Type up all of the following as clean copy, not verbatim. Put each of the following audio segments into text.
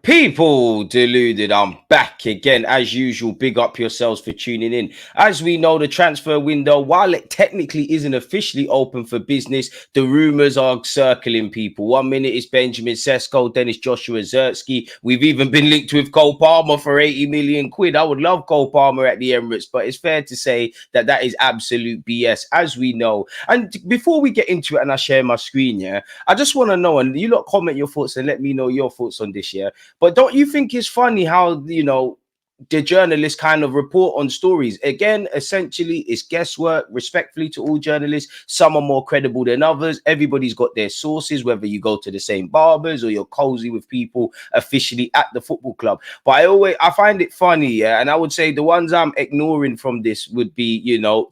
People deluded, I'm back again as usual. Big up yourselves for tuning in. As we know, the transfer window, while it technically isn't officially open for business, the rumours are circling people. 1 minute it's Benjamin Sesko, then it's Joshua Zirkzee. We've even been linked with Cole Palmer for 80 million quid. I would love Cole Palmer at the Emirates, but it's fair to say that that is absolute BS, as we know. And before we get into it and I share my screen, yeah, I just want to know, and you lot comment your thoughts and let me know your thoughts on this, yeah. But don't you think it's funny how, the journalists kind of report on stories? Again, essentially, it's guesswork, respectfully to all journalists. Some are more credible than others. Everybody's got their sources, whether you go to the same barbers or you're cozy with people officially at the football club. But I find it funny, yeah. And I would say the ones I'm ignoring from this would be,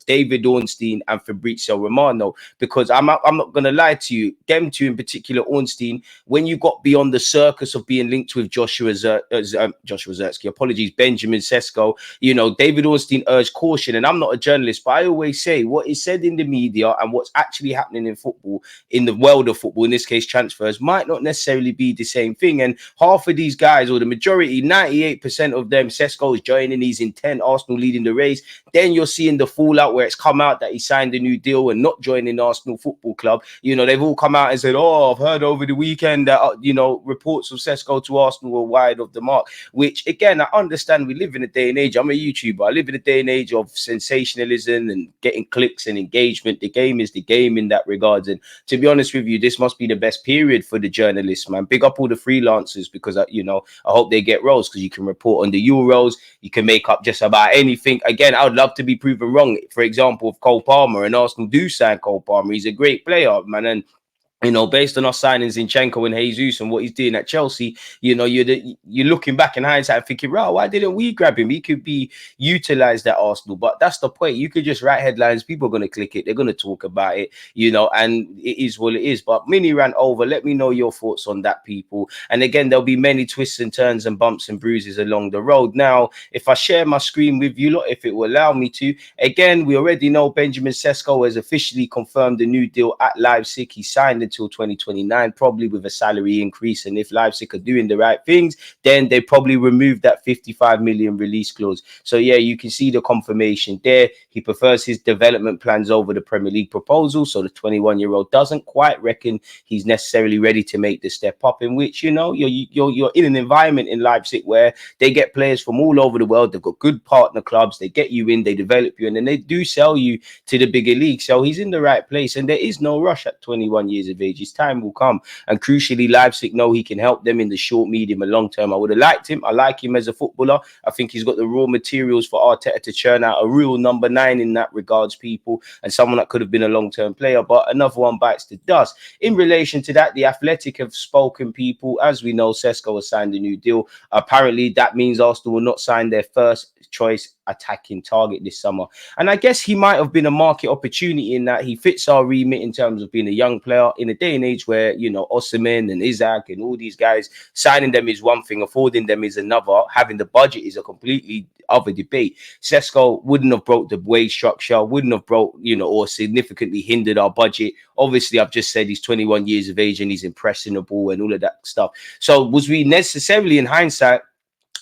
David Ornstein and Fabrizio Romano, because I'm not going to lie to you, them two in particular, Ornstein, when you got beyond the circus of being linked with Joshua Zirkzee, apologies, Benjamin Sesko, David Ornstein urged caution. And I'm not a journalist, but I always say what is said in the media and what's actually happening in football, in the world of football, in this case transfers, might not necessarily be the same thing. And half of these guys, or the majority, 98% of them, Sesko is joining, he's in 10, Arsenal leading the race. Then you're seeing the fallout where it's come out that he signed a new deal and not joining Arsenal Football Club. They've all come out and said, oh, I've heard over the weekend that, reports of Sesko to Arsenal were wide of the mark, which, again, I understand. We live in a day and age. I'm a YouTuber. I live in a day and age of sensationalism and getting clicks and engagement. The game is the game in that regards. And to be honest with you, this must be the best period for the journalists, man. Big up all the freelancers, because, I hope they get roles, because you can report on the Euros. You can make up just about anything. Again, I would love to be proven wrong. For example, if Cole Palmer and Arsenal do sign Cole Palmer, he's a great player, man. And based on our signings Zinchenko and Jesus and what he's doing at Chelsea, you're looking back in hindsight and thinking, right, why didn't we grab him? He could be utilized at Arsenal. But that's the point. You could just write headlines. People are going to click it. They're going to talk about it, and it is what it is. But mini ran over. Let me know your thoughts on that, people. And again, there'll be many twists and turns and bumps and bruises along the road. Now, if I share my screen with you lot, if it will allow me to, again, we already know Benjamin Sesko has officially confirmed a new deal at Leipzig. He signed until 2029, probably with a salary increase. And if Leipzig are doing the right things, then they probably remove that 55 million release clause. So yeah, you can see the confirmation there. He prefers his development plans over the Premier League proposal. So the 21-year-old doesn't quite reckon he's necessarily ready to make the step up, in which, you're in an environment in Leipzig where they get players from all over the world. They've got good partner clubs. They get you in, they develop you, and then they do sell you to the bigger league. So he's in the right place, and there is no rush at 21 years of age. His time will come, and crucially, Leipzig know he can help them in the short, medium, and long term. I would have liked him. I like him as a footballer. I think he's got the raw materials for Arteta to churn out a real number 9 in that regards, people, and someone that could have been a long-term player. But another one bites the dust. In relation to that, the Athletic have spoken, people. As we know, Sesko has signed a new deal. Apparently, that means Arsenal will not sign their first choice attacking target this summer. And I guess he might have been a market opportunity in that he fits our remit in terms of being a young player in a day and age where, Osimhen and Isaac and all these guys, signing them is one thing, affording them is another, having the budget is a completely other debate. Sesko wouldn't have broke the wage structure, wouldn't have broke, or significantly hindered our budget. Obviously, I've just said he's 21 years of age and he's impressionable and all of that stuff. So was we necessarily, in hindsight,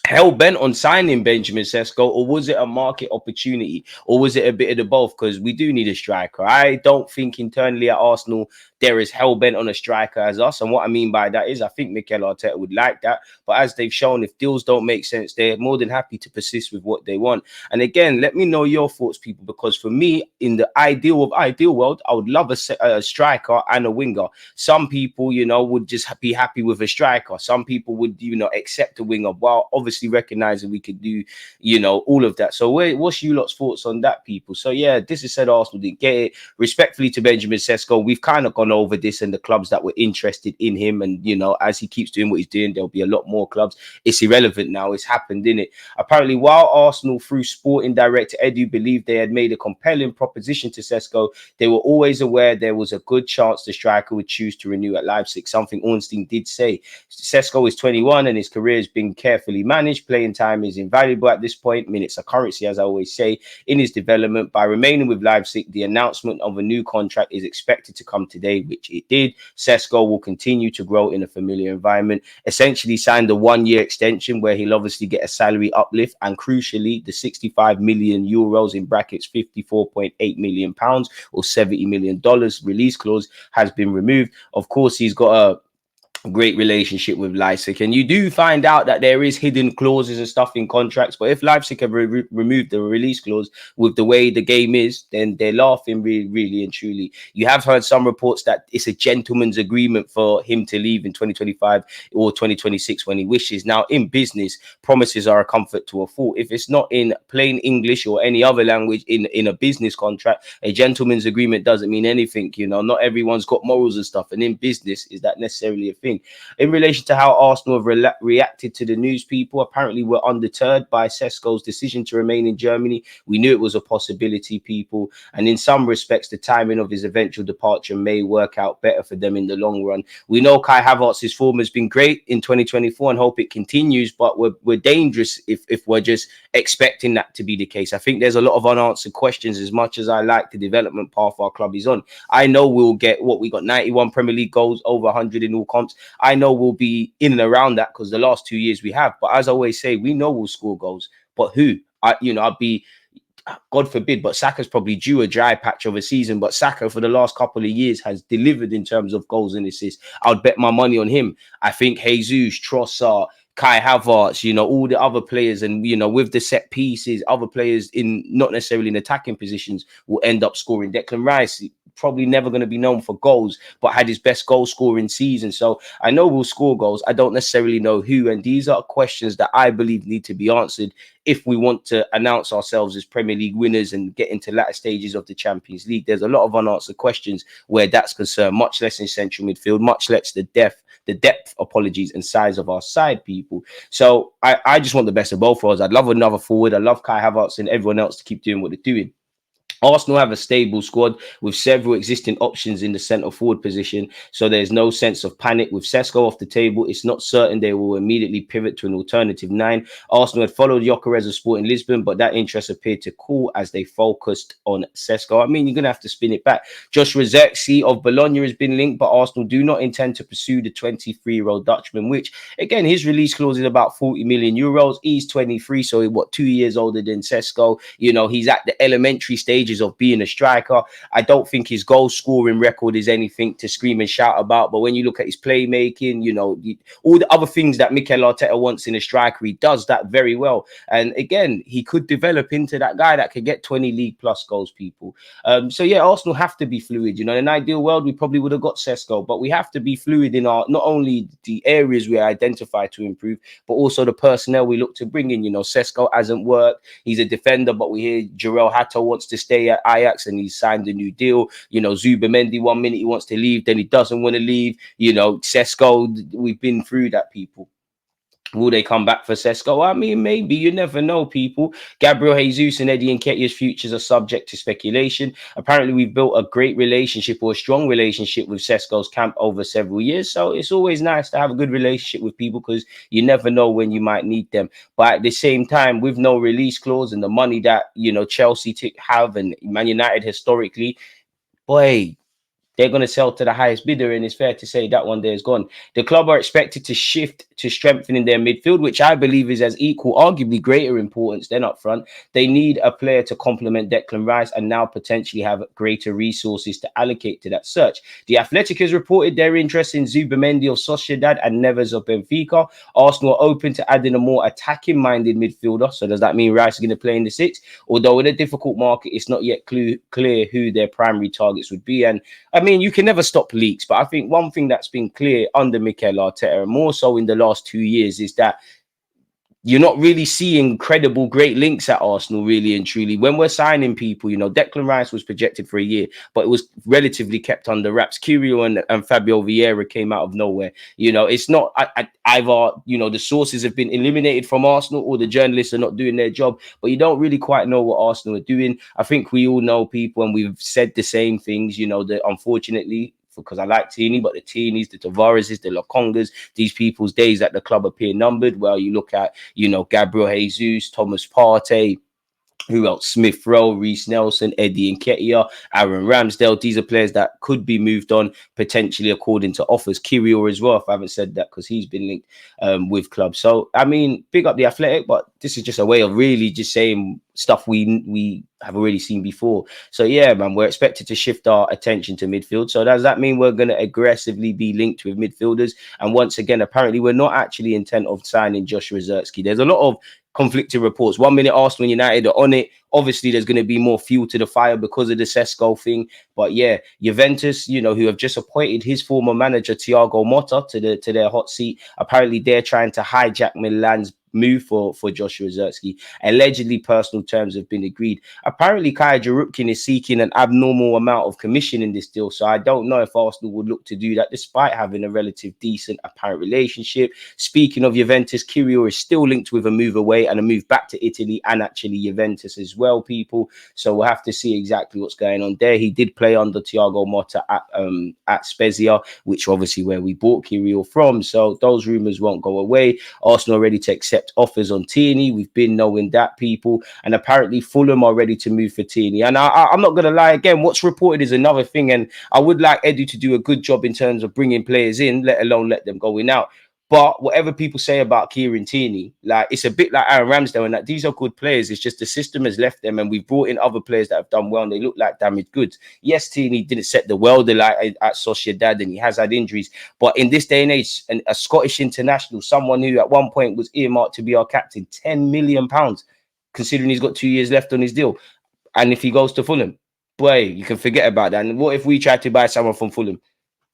hell bent on signing Benjamin Sesko, or was it a market opportunity, or was it a bit of the both? Because we do need a striker. I don't think internally at Arsenal there is hell bent on a striker as us, and what I mean by that is I think Mikel Arteta would like that, but as they've shown, if deals don't make sense, they're more than happy to persist with what they want. And again, let me know your thoughts, people, because for me, in the ideal world, I would love a striker and a winger. Some people, would just be happy with a striker. Some people would, accept a winger, while obviously recognizing we could do, all of that. So what's you lot's thoughts on that, people? So yeah, this is said Arsenal didn't get it. Respectfully to Benjamin Sesko, we've kind of gone over this and the clubs that were interested in him, and as he keeps doing what he's doing, there'll be a lot more clubs. It's irrelevant now. It's happened, innit? Apparently, while Arsenal through sporting director Edu believed they had made a compelling proposition to Sesko, they were always aware there was a good chance the striker would choose to renew at Leipzig, something Ornstein did say. Sesko is 21 and his career has been carefully managed. Playing time is invaluable at this point. Minutes are currency, as I always say, in his development. By remaining with Leipzig, the announcement of a new contract is expected to come today. trade, which it did. Sesko will continue to grow in a familiar environment. Essentially signed a 1-year extension where he'll obviously get a salary uplift, and crucially, the 65 million euros in brackets 54.8 million pounds or $70 million release clause has been removed. Of course, he's got a great relationship with Leipzig, and you do find out that there is hidden clauses and stuff in contracts, but if Leipzig have removed the release clause with the way the game is, then they're laughing really and truly. You have heard some reports that it's a gentleman's agreement for him to leave in 2025 or 2026 when he wishes. Now, in business, promises are a comfort to a fool. If it's not in plain English or any other language in a business contract, a gentleman's agreement doesn't mean anything. Not everyone's got morals and stuff, and in business, is that necessarily a thing? In relation to how Arsenal have reacted to the news, people apparently were undeterred by Sesko's decision to remain in Germany. We knew it was a possibility, people, and in some respects, the timing of his eventual departure may work out better for them in the long run. We know Kai Havertz's form has been great in 2024 and hope it continues, but we're dangerous if we're just expecting that to be the case. I think there's a lot of unanswered questions. As much as I like the development path our club is on, I know we'll get what we got, 91 Premier League goals, over 100 in all comps. I know we'll be in and around that because the last 2 years we have. But as I always say, we know we'll score goals. But who? I'd be, God forbid, but Saka's probably due a dry patch of a season. But Saka, for the last couple of years, has delivered in terms of goals and assists. I would bet my money on him. I think Jesus, Trossard, Kai Havertz, all the other players, and with the set pieces, other players in not necessarily in attacking positions will end up scoring. Declan Rice, probably never going to be known for goals, but had his best goal scoring season. So I know we'll score goals. I don't necessarily know who, and these are questions that I believe need to be answered if we want to announce ourselves as Premier League winners and get into latter stages of the Champions League. There's a lot of unanswered questions where that's concerned, much less in central midfield, much less the depth, and size of our side, people. So I just want the best of both of us. I'd love another forward. I love Kai Havertz and everyone else to keep doing what they're doing. Arsenal have a stable squad with several existing options in the centre forward position, so there's no sense of panic. With Sesko off the table, it's not certain they will immediately pivot to an alternative 9. Arsenal had followed Gyökeres of Sporting Lisbon, but that interest appeared to cool as they focused on Sesko. I mean, you're going to have to spin it back. Joshua Zirkzee of Bologna has been linked, but Arsenal do not intend to pursue the 23-year-old Dutchman, which, again, his release clause is about 40 million euros. He's 23, so 2 years older than Sesko. He's at the elementary stage of being a striker. I don't think his goal scoring record is anything to scream and shout about, but when you look at his playmaking, all the other things that Mikel Arteta wants in a striker, he does that very well. And again, he could develop into that guy that could get 20 league plus goals, people. So yeah, Arsenal have to be fluid. In an ideal world, we probably would have got Sesko, but we have to be fluid in our, not only the areas we identify to improve, but also the personnel we look to bring in. Sesko hasn't worked. He's a defender, but we hear Jarell Hato wants to stay at Ajax and he's signed a new deal. Zubamendi, 1 minute he wants to leave, then he doesn't want to leave. Sesko, we've been through that, people. Will they come back for Sesko? I mean, maybe. You never know, people. Gabriel Jesus and Eddie Nketiah's futures are subject to speculation. Apparently, we've built a great relationship or a strong relationship with Sesko's camp over several years. So it's always nice to have a good relationship with people because you never know when you might need them. But at the same time, with no release clause and the money that, Chelsea have and Man United historically, boy, they're going to sell to the highest bidder, and it's fair to say that one there is gone. The club are expected to shift to strengthening their midfield, which I believe is as equal, arguably greater importance than up front. They need a player to complement Declan Rice and now potentially have greater resources to allocate to that search. The Athletic has reported their interest in Zubamendi of Sociedad and Neves of Benfica. Arsenal are open to adding a more attacking-minded midfielder. So does that mean Rice is going to play in the 6? Although in a difficult market, it's not yet clear who their primary targets would be. And I mean, you can never stop leaks, but I think one thing that's been clear under Mikel Arteta, and more so in the last 2 years, is that you're not really seeing credible great links at Arsenal, really and truly. When we're signing people, Declan Rice was projected for a year, but it was relatively kept under wraps. Curio and Fabio Vieira came out of nowhere. It's not either, the sources have been eliminated from Arsenal or the journalists are not doing their job, but you don't really quite know what Arsenal are doing. I think we all know, people, and we've said the same things, that unfortunately, because I like Tini, but the Tinis, the Tavareses, the Lokongas, these people's days at the club appear numbered. Well, you look at, Gabriel Jesus, Thomas Partey, Who else? Smith Rowe, Reece Nelson, Eddie Nketiah, Aaron Ramsdale. These are players that could be moved on potentially according to offers. Kyrgios as well, if I haven't said that, because he's been linked with clubs. So, I mean, big up the Athletic, but this is just a way of really just saying stuff we have already seen before. So, yeah, man, we're expected to shift our attention to midfield. So does that mean we're going to aggressively be linked with midfielders? And once again, apparently we're not actually intent of signing Joshua Zirkzee. There's a lot of conflicting reports. 1 minute Arsenal United are on it. Obviously, there's going to be more fuel to the fire because of the Sesko thing. But yeah, Juventus, who have just appointed his former manager Thiago Motta to their hot seat. Apparently, they're trying to hijack Milan's move for Joshua Zirkzee. Allegedly, personal terms have been agreed. Apparently, Kaya Jarupkin is seeking an abnormal amount of commission in this deal. So I don't know if Arsenal would look to do that, despite having a relative decent apparent relationship. Speaking of Juventus, Kyrgios is still linked with a move away and a move back to Italy, and actually Juventus as well, people. So we'll have to see exactly what's going on there. He did play under Thiago Motta at Spezia, which obviously where we bought Kyrgios from. So those rumours won't go away. Arsenal are ready to accept offers on Tierney. We've been knowing that, people. And apparently Fulham are ready to move for Tierney. And I'm not going to lie, again, what's reported is another thing. And I would like Edu to do a good job in terms of bringing players in, let alone let them go in out. But whatever people say about Kieran Tierney, like, it's a bit like Aaron Ramsdale, and that these are good players. It's just the system has left them, and we've brought in other players that have done well, and they look like damaged goods. Yes, Tierney didn't set the world alight at Sociedad, and he has had injuries. But in this day and age, a Scottish international, someone who at one point was earmarked to be our captain, £10 million, considering he's got 2 years left on his deal. And if he goes to Fulham, boy, you can forget about that. And what if we tried to buy someone from Fulham?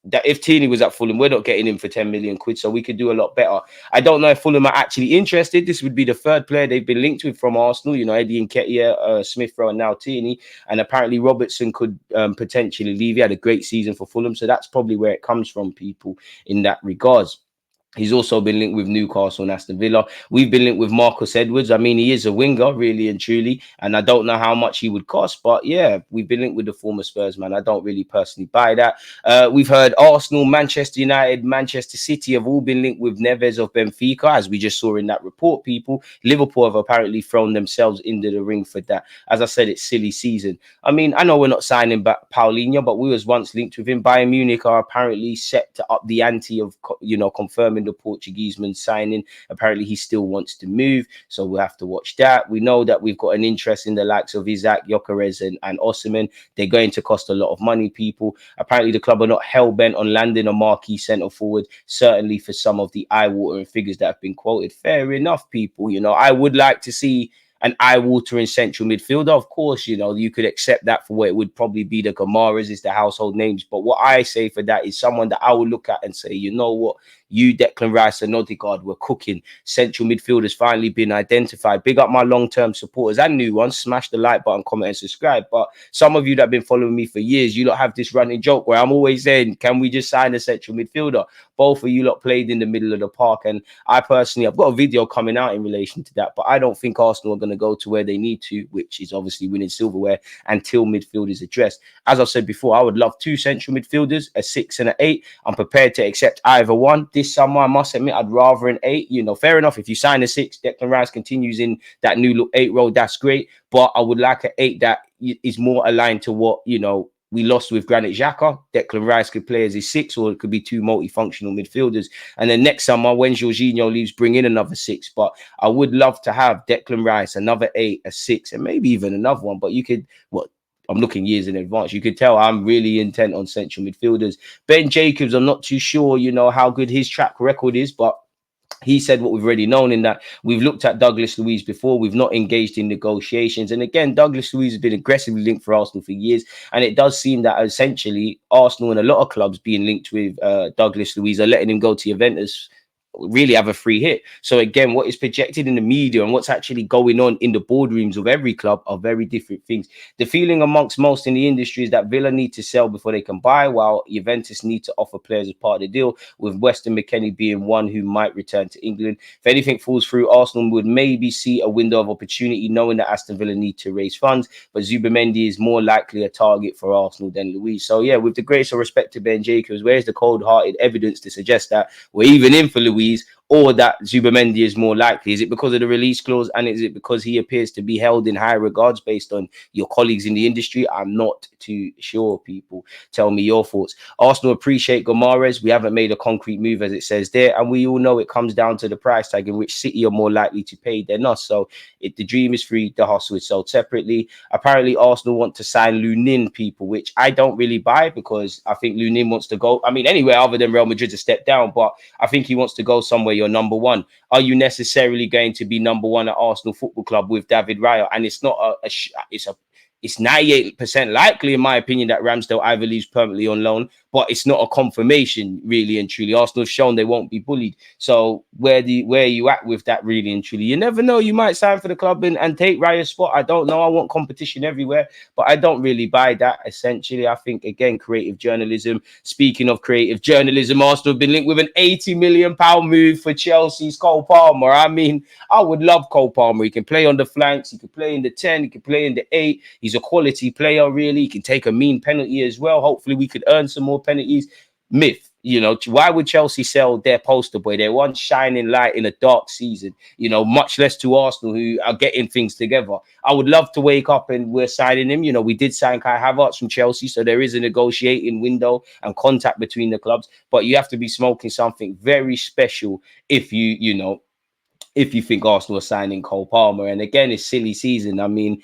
That if Tierney was at Fulham, we're not getting him for 10 million quid, so we could do a lot better. I don't know if Fulham are actually interested. This would be the third player they've been linked with from Arsenal. Eddie Nketiah, Smith Rowe, and now Tierney. And apparently Robertson could potentially leave. He had a great season for Fulham, so that's probably where it comes from, people, in that regards. He's also been linked with Newcastle and Aston Villa. We've been linked with Marcus Edwards. I mean, he is a winger, really and truly. And I don't know how much he would cost. But yeah, we've been linked with the former Spurs man. I don't really personally buy that. We've heard Arsenal, Manchester United, Manchester City have all been linked with Neves of Benfica, as we just saw in that report, people. Liverpool have apparently thrown themselves into the ring for that. As I said, it's silly season. I mean, I know we're not signing back Paulinho, but we was once linked with him. Bayern Munich are apparently set to up the ante of, confirming the Portuguese man signing. Apparently he still wants to move, so we'll have to watch that. We know that we've got an interest in the likes of Isaac, Gyökeres and Osimhen. They're going to cost a lot of money, people. Apparently the club are not hell-bent on landing a marquee centre forward, certainly for some of the eye-watering figures that have been quoted. Fair enough, people. I would like to see an eye-watering central midfielder. Of course, you could accept that for what it would probably be. The Kamaras is the household names. But what I say for that is someone that I would look at and say, you know what? You, Declan Rice and Odegaard were cooking. Central midfield has finally been identified. Big up my long-term supporters and new ones. Smash the like button, comment and subscribe. But some of you that have been following me for years, you lot have this running joke where I'm always saying, can we just sign a central midfielder? Both of you lot played in the middle of the park. And I personally, I've got a video coming out in relation to that. But I don't think Arsenal are going to go to where they need to, which is obviously winning silverware, until midfield is addressed. As I've said before, I would love 2 central midfielders, a 6 and an 8. I'm prepared to accept either one. This summer, I must admit, I'd rather an 8. Fair enough. If you sign a 6, Declan Rice continues in that new look 8 role, that's great. But I would like an 8 that is more aligned to what, we lost with Granit Xhaka. Declan Rice could play as his 6, or it could be 2 multifunctional midfielders. And then next summer, when Jorginho leaves, bring in another 6. But I would love to have Declan Rice, another 8, a 6, and maybe even another one. But you could, I'm looking years in advance. You could tell I'm really intent on central midfielders. Ben Jacobs, I'm not too sure, how good his track record is, but he said what we've already known, in that we've looked at Douglas Luiz before. We've not engaged in negotiations. And again, Douglas Luiz has been aggressively linked for Arsenal for years. And it does seem that essentially Arsenal and a lot of clubs being linked with Douglas Luiz are letting him go to Juventus, really have a free hit. So again, what is projected in the media and what's actually going on in the boardrooms of every club are very different things. The feeling amongst most in the industry is that Villa need to sell before they can buy, while Juventus need to offer players as part of the deal, with Weston McKennie being one who might return to England. If anything falls through, Arsenal would maybe see a window of opportunity, knowing that Aston Villa need to raise funds, but Zubimendi is more likely a target for Arsenal than Luiz. So yeah, with the greatest of respect to Ben Jacobs, where's the cold-hearted evidence to suggest that we're even in for Luiz, or that Zubamendi is more likely? Is it because of the release clause, and is it because he appears to be held in high regards based on your colleagues in the industry? I'm not too sure. People, tell me your thoughts. Arsenal appreciate Gomares. We haven't made a concrete move, as it says there, and we all know it comes down to the price tag in which City are more likely to pay than us. So the dream is free, the hustle is sold separately. Apparently, Arsenal want to sign Lunin, people, which I don't really buy, because I think Lunin wants to go, I mean, anywhere other than Real Madrid to step down, but I think he wants to go somewhere you're number one. Are you necessarily going to be number one at Arsenal Football Club with David Raya? And it's not it's 98% likely, in my opinion, that Ramsdale either leaves permanently on loan, but it's not a confirmation, really and truly. Arsenal have shown they won't be bullied. So where are you at with that, really and truly? You never know. You might sign for the club and take Raya's spot. I don't know. I want competition everywhere, but I don't really buy that, essentially. I think, again, creative journalism. Speaking of creative journalism, Arsenal have been linked with an £80 million move for Chelsea's Cole Palmer. I mean, I would love Cole Palmer. He can play on the flanks. He can play in the 10. He can play in the 8. He's a quality player, really. He can take a mean penalty as well. Hopefully, we could earn some more penalties. Myth, why would Chelsea sell their poster boy, their one shining light in a dark season, much less to Arsenal, who are getting things together? I would love to wake up and we're signing him. We did sign Kai Havertz from Chelsea, so there is a negotiating window and contact between the clubs, but you have to be smoking something very special if if you think Arsenal are signing Cole Palmer. And again, it's silly season. I mean,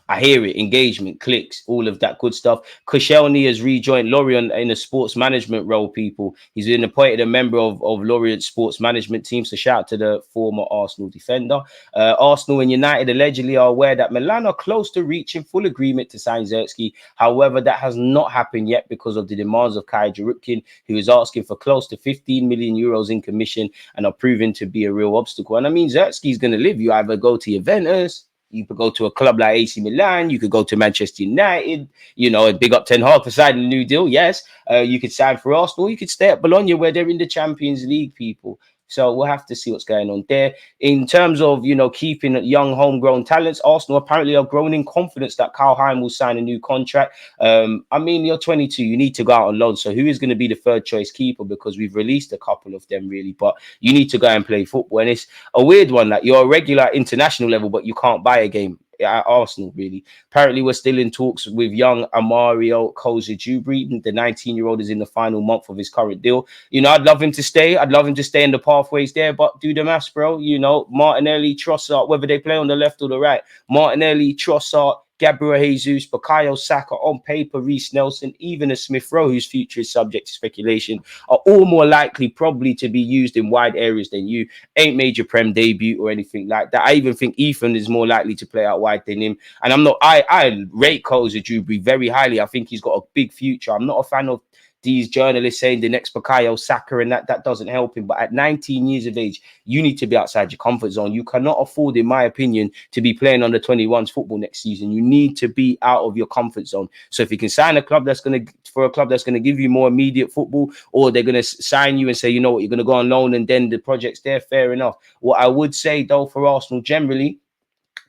I hear it, engagement, clicks, all of that good stuff. Koscielny has rejoined Lorient in a sports management role, people. He's been appointed a member of Lorient's sports management team, so shout out to the former Arsenal defender. Arsenal and United allegedly are aware that Milan are close to reaching full agreement to sign Zirkzee. However, that has not happened yet because of the demands of Hijacking, who is asking for close to 15 million euros in commission and are proving to be a real obstacle. And I mean, Zirkzee is going to live. You either go to Juventus, you could go to a club like AC Milan. You could go to Manchester United, and big up Ten Hag for signing a new deal. Yes, you could sign for Arsenal. You could stay at Bologna, where they're in the Champions League, people. So we'll have to see what's going on there. In terms of, keeping young homegrown talents, Arsenal apparently are growing in confidence that Karl Hein will sign a new contract. I mean, you're 22. You need to go out on loan. So who is going to be the third choice keeper? Because we've released a couple of them, really. But you need to go and play football. And it's a weird one. Like, you're a regular international level, but you can't buy a game at Arsenal, really. Apparently, we're still in talks with young Amario Kozajubri. The 19-year-old is in the final month of his current deal. I'd love him to stay. I'd love him to stay in the pathways there, but do the maths, bro. Martinelli, Trossard, whether they play on the left or the right. Martinelli, Trossard, Gabriel Jesus, Bukayo Saka, on paper, Reece Nelson, even a Smith Rowe, whose future is subject to speculation, are all more likely probably to be used in wide areas than you. Ain't made your Prem debut or anything like that. I even think Ethan is more likely to play out wide than him. And I rate Kozajubri very highly. I think he's got a big future. I'm not a fan of these journalists saying the next Bukayo Saka, and that doesn't help him. But at 19 years of age, you need to be outside your comfort zone. You cannot afford, in my opinion, to be playing under 21s football next season. You need to be out of your comfort zone. So if you can sign a club that's going to give you more immediate football, or they're going to sign you and say, you know what, you're going to go on loan and then the project's there, fair enough. What I would say, though, for Arsenal generally,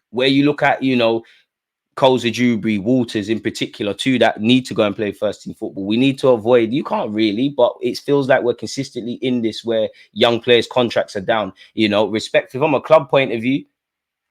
where you look at, Kozajubri, Walters in particular, two that need to go and play first team football. We need to avoid, you can't really, but it feels like we're consistently in this where young players' contracts are down. Respective from a club point of view,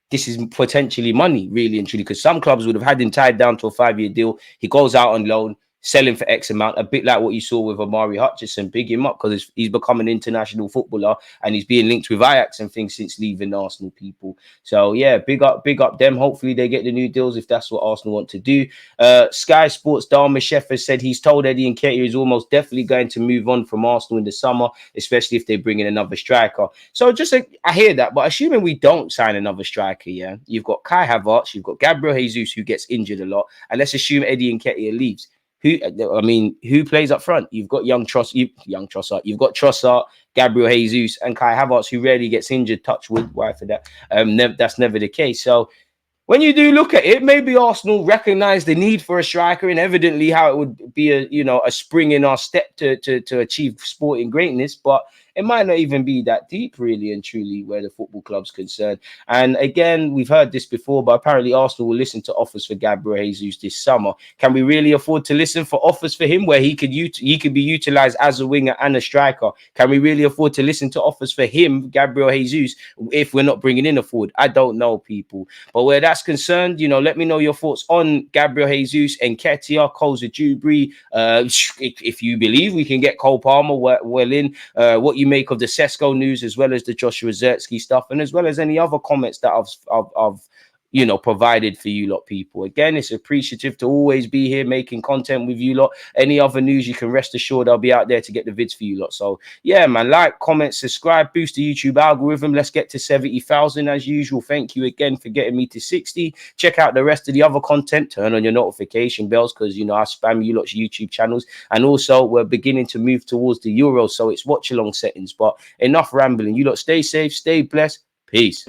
this is potentially money, really and truly, because some clubs would have had him tied down to a 5-year deal. He goes out on loan, selling for X amount, a bit like what you saw with Amari Hutchinson. Big him up, because he's become an international footballer and he's being linked with Ajax and things since leaving Arsenal, people. So yeah, big up them. Hopefully they get the new deals if that's what Arsenal want to do. Sky Sports Dharma Chef has said he's told Eddie Nketiah is almost definitely going to move on from Arsenal in the summer, especially if they bring in another striker. So I hear that, but assuming we don't sign another striker, yeah, you've got Kai Havertz, you've got Gabriel Jesus, who gets injured a lot, and let's assume Eddie Nketiah leaves. Who plays up front? You've got young Trossard. You've got Trossard, Gabriel Jesus, and Kai Havertz, who rarely gets injured. Touch wood, why for that? That's never the case. So when you do look at it, maybe Arsenal recognize the need for a striker, and evidently how it would be a spring in our step to achieve sporting greatness. But it might not even be that deep, really and truly, where the football club's concerned. And again, we've heard this before, but apparently Arsenal will listen to offers for Gabriel Jesus this summer. Can we really afford to listen for offers for him where he could be utilized as a winger and a striker? Can we really afford to listen to offers for him, Gabriel Jesus, if we're not bringing in a forward? I don't know, people. But where that's concerned, let me know your thoughts on Gabriel Jesus and Ketia, Coles Dewberry. If you believe we can get Cole Palmer well in, what you make of the Sesko news, as well as the Joshua Zirkzee stuff, and as well as any other comments that I've provided for you lot, people. Again, it's appreciative to always be here making content with you lot. Any other news, you can rest assured I'll be out there to get the vids for you lot. So yeah, man, like, comment, subscribe, boost the YouTube algorithm. Let's get to 70,000 as usual. Thank you again for getting me to 60. Check out the rest of the other content. Turn on your notification bells, because I spam you lot's YouTube channels. And also, we're beginning to move towards the Euros, so it's watch along settings. But enough rambling. You lot stay safe, stay blessed. Peace.